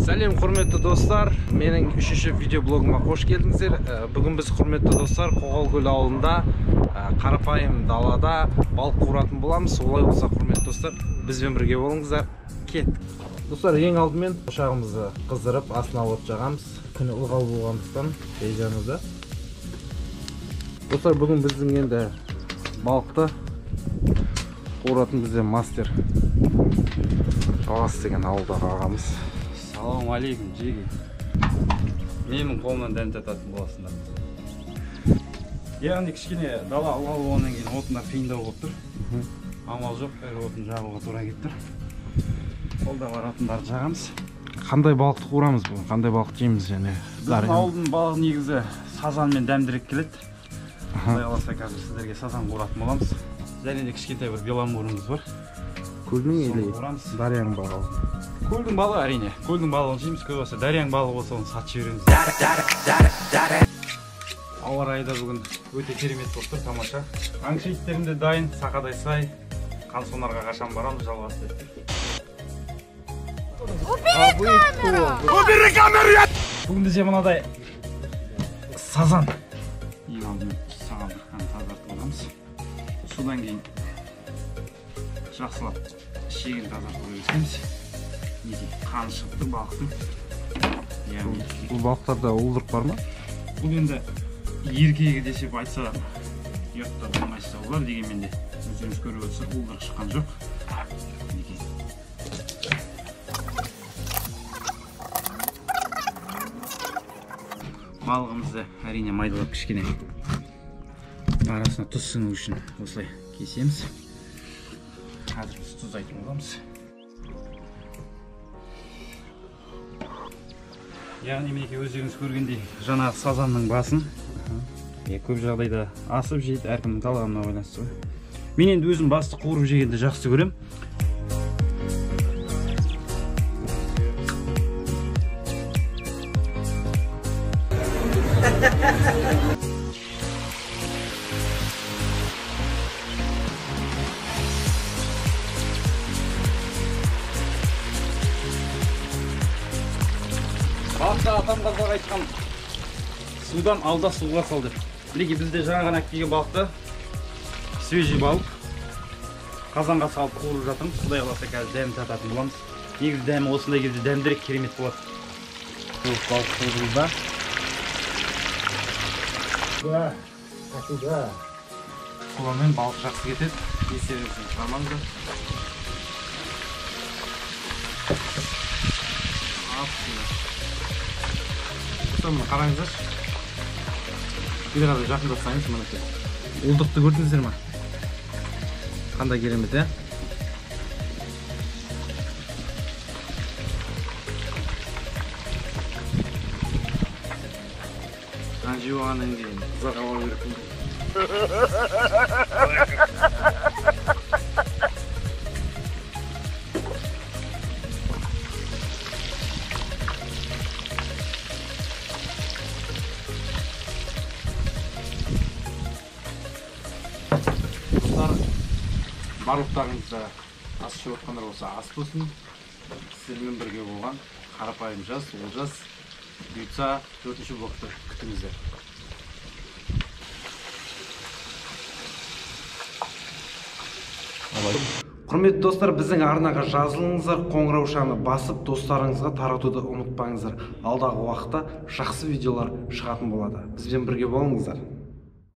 Сәлем құрметті достар, менің 3-ші видеоблогыма қош келдіңіздер. Бүгін біз құрметті достар Қоғалкөл ауылында қарапайым далада балық қуыратын боламыз. Олай болса құрметті достар, бізбен бірге болыңыздар. Кет. Достар, ең алдымен ошағымызды қыздырып, астына от жағамыз. Күні ылғал болғандықтан бейжануда. Достар, бүгін біздің енді балықты қуыратын бізде мастер Жалғас деген ауылдағы ағамыз. Салам алейкум, жеги. Менің қолымнан дәм тататын боласыңдар. Яғни кішкене дала ылғал болғаннан кейін отында қиындау болып тұр. Амал жоқ, отын жағуға тура келіп тұр. Қолда бар отындарды жағамыз. Қандай балықты қуырамыз бүгін? Қандай балықты жейміз және? Біздің ауылдың балығы негізі сазан мен дәмдірек келеді. Құдай қаласа қазір сіздерге сазан қуыратын боламыз. Және де кішкентай бір беломорымыз бар. Көлдің или дарияның балығы? Көлдің балығы әрине. Көлдің балығын жейміз, көп болса дарияның балығы болса оны сатып жібереміз. Ауа райы да бүгін өте керемет болып тұр, тамаша. Аңшы иттерім де дайын, Сақадай сай. Қансонарға қашан барамыз, жалғасты. Убери камеру! Бүгін де мынадай сазан. Ең алдымен сағандықтан тазартып аламыз. Содан кейін жақсылап шегін тазартып өткіземіз. Неге қан шығып тұр балықтың. Бұл балықтарда уылдырық бар ма? Бұл енді еркегі десеп айтса ұятта болмайса олар, дегенмен де өздеріңіз көріп отырсыз, уылдырық шыққан жоқ. Балығымызды әрине майдалап кішкене арасына тұз сіңу үшін осылай кесеміз. Қазір біз тұздайтын боламыз. Яғни менеке өздеріңіз көргендей жаңағы сазанның басын көп жағдайда асып жейді, әркімнің талғамына байланысты. Мен енді өзім басты қуырып жегенді жақсы көрем. Балықта атам қазақ айтқан судан алда суға сал деп. Мінекей бізде жаңа ғана келген балықты свежий балық қазанға салып қуырып жатырмыз. Құдай қаласа қазір дәм тататын боламыз. Негізі дәмі осындай кезде дәмдірек керемет болады. Бұл балық қуырылда. Солармен балық жақсы кетеді. Естеріңізді шығармаңыздар. Мұны қараңыздаршы. Bir arada жақындатсаңыз мінекей. Уылдықты көрдіңіздер ме? Қандай керемет, ә? Қанжы оғаннан кейін ұзақ ауа беріп. Барлықтарыңызда ас ішіп отқандар болса ас болсын. Сіздермен бірге болған қарапайым жас, Олжас, бұйыртса 4-ші блокты күтіңіздер. Құрметті достар, біздің арнаға жазылыңыздар, қоңыраушаны басып достарыңызға таратуды ұмытпаңыздар. Алдағы уақытта жақсы видеолар шығатын болады. Бізбен бірге болыңыздар.